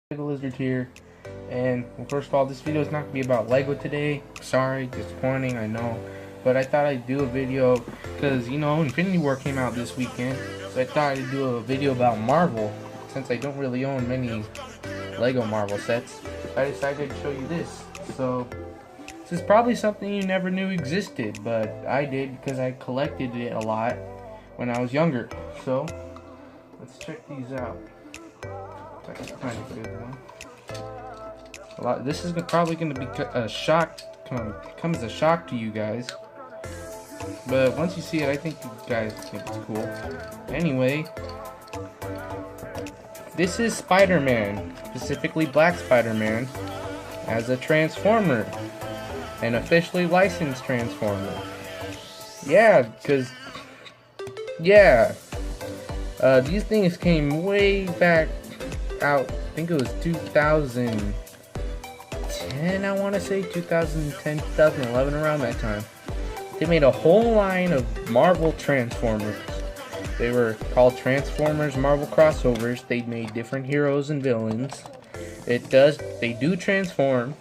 The Lizard here, and well, first of all, this video is not going to be about Lego today. Sorry, disappointing, I know, but I thought I'd do a video because, you know, Infinity War came out this weekend, so I thought I'd do a video about Marvel, since I don't really own many Lego Marvel sets. I decided to show you this. So this is probably something you never knew existed, but I did because I collected it a lot when I was younger. So let's check these out. That's kind of a good one. This is probably going to be a shock, come as a shock to you guys. But once you see it, I think you guys think it's cool. Anyway, this is Spider-Man, specifically Black Spider-Man, as a Transformer, an officially licensed Transformer. Yeah, because, yeah, these things came way back out. I think it was 2010, I want to say 2010, 2011, around that time. They made a whole line of Marvel Transformers. They were called Transformers Marvel Crossovers. They made different heroes and villains. They do transform.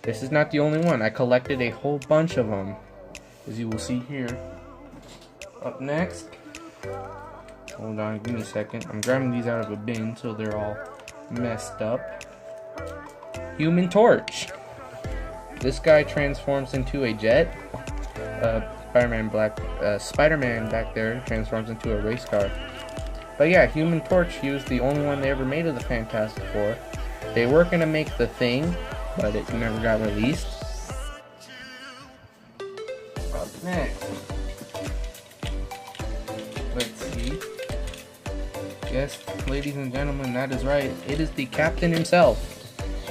This is not the only one. I collected a whole bunch of them, as you will see here. Up next, hold on, give me a second. I'm grabbing these out of a bin so they're all messed up. Human Torch. This guy transforms into a jet. Spider-Man back there transforms into a race car. But yeah, Human Torch, he was the only one they ever made of the Fantastic Four. They were gonna make The Thing, but it never got released. Up next, let's see. Yes, ladies and gentlemen, that is right. It is the Captain himself,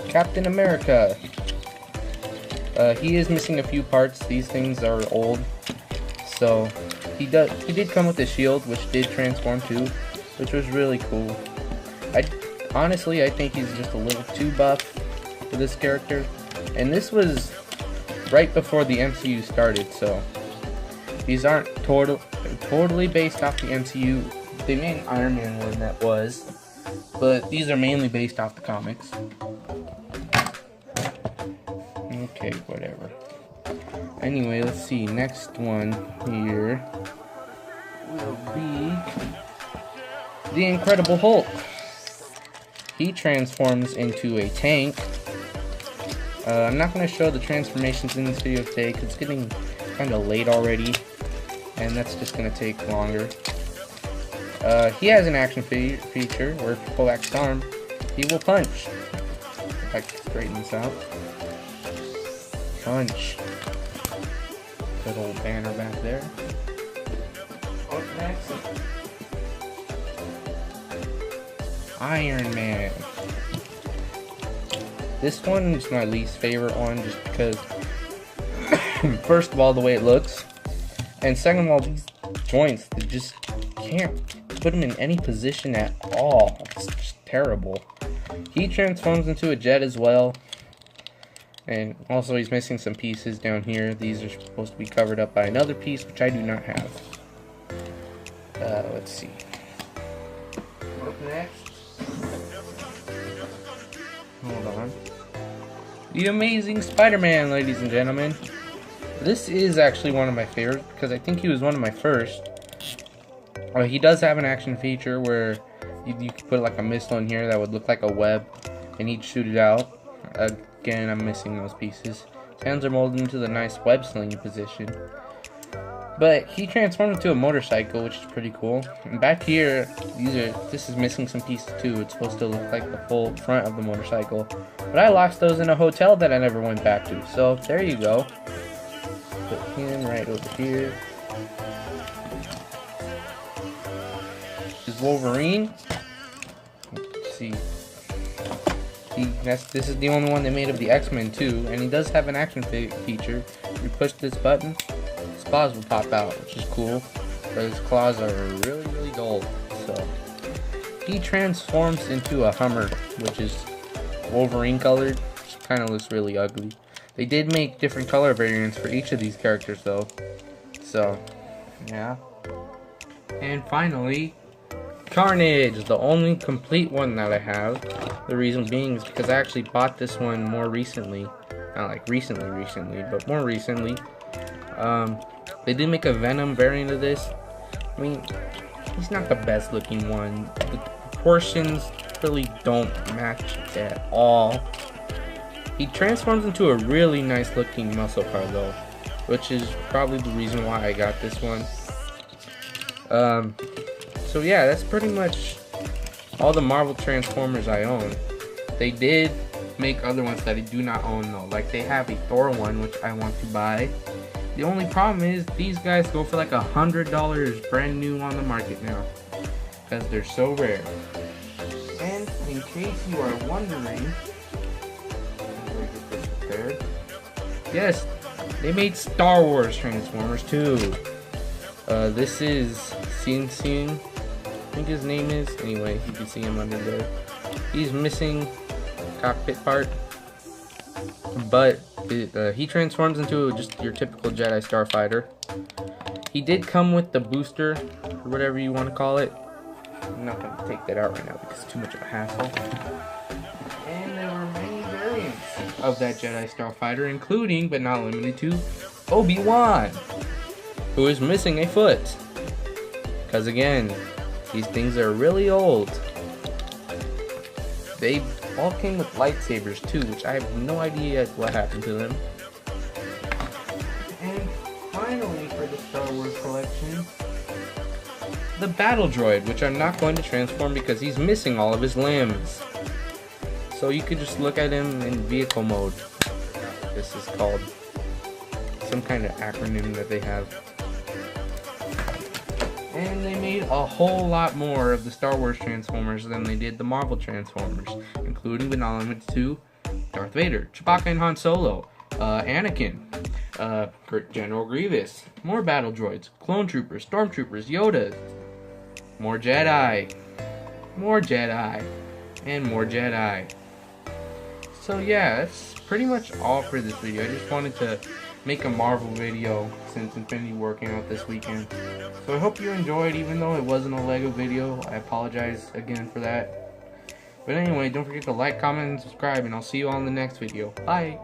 Captain America. He is missing a few parts. These things are old, so he did come with a shield, which did transform too, which was really cool. Honestly, I think he's just a little too buff for this character, and this was right before the MCU started, so these aren't totally based off the MCU. They made an Iron Man one that was, but these are mainly based off the comics. Okay, whatever. Anyway, let's see. Next one here will be the Incredible Hulk. He transforms into a tank. I'm not going to show the transformations in this video today because it's getting kind of late already, and that's just going to take longer. He has an action feature where if you pull back his arm, he will punch. If I can straighten this out. Punch. Good old banner back there. Up next, Iron Man. This one is my least favorite one just because, first of all, the way it looks, and second of all, these joints, they just can't put him in any position at all. It's just terrible. He transforms into a jet as well. And also he's missing some pieces down here. These are supposed to be covered up by another piece, which I do not have. Let's see. Up next. Hold on. The Amazing Spider-Man, ladies and gentlemen. This is actually one of my favorites because I think he was one of my first. He does have an action feature where you could put like a missile in here that would look like a web, and he'd shoot it out. Again, I'm missing those pieces. His hands are molded into the nice web slinging position. But he transformed into a motorcycle, which is pretty cool. And back here, this is missing some pieces too. It's supposed to look like the full front of the motorcycle. But I lost those in a hotel that I never went back to. So there you go. Put him right over here. This is Wolverine. Let's see. This is the only one they made of the X-Men too, and he does have an action feature. If you push this button, his claws will pop out, which is cool, but his claws are really dull. So he transforms into a Hummer, which is Wolverine colored, which kind of looks really ugly. They did make different color variants for each of these characters though, so yeah. And finally, Carnage, the only complete one that I have. The reason being is because I actually bought this one more recently. Not like recently, but more recently. They did make a Venom variant of this. I mean, he's not the best looking one. The proportions really don't match at all. He transforms into a really nice looking muscle car though, which is probably the reason why I got this one. So yeah, that's pretty much all the Marvel Transformers I own. They did make other ones that I do not own though. Like they have a Thor one, which I want to buy. The only problem is these guys go for like $100 brand new on the market now, because they're so rare. And in case you are wondering, yes, they made Star Wars Transformers too. This is Sing Sing, I think his name is. Anyway, you can see him under there. He's missing cockpit part, but he transforms into just your typical Jedi Starfighter. He did come with the booster, or whatever you want to call it. I'm not going to take that out right now because it's too much of a hassle. And there were many variants of that Jedi Starfighter, including, but not limited to, Obi-Wan, who is missing a foot. Because again, these things are really old. They all came with lightsabers too, which I have no idea what happened to them. And finally, for the Star Wars collection, the Battle Droid, which I'm not going to transform because he's missing all of his limbs. So you could just look at him in vehicle mode. This is called some kind of acronym that they have. And they made a whole lot more of the Star Wars Transformers than they did the Marvel Transformers, including but not limited to Darth Vader, Chewbacca and Han Solo, Anakin, General Grievous, more battle droids, clone troopers, stormtroopers, Yoda, more Jedi, and more Jedi. So yeah, that's pretty much all for this video. I just wanted to make a Marvel video since Infinity War came out this weekend. So I hope you enjoyed, even though it wasn't a Lego video. I apologize again for that. But anyway, don't forget to like, comment, and subscribe, and I'll see you all in the next video. Bye!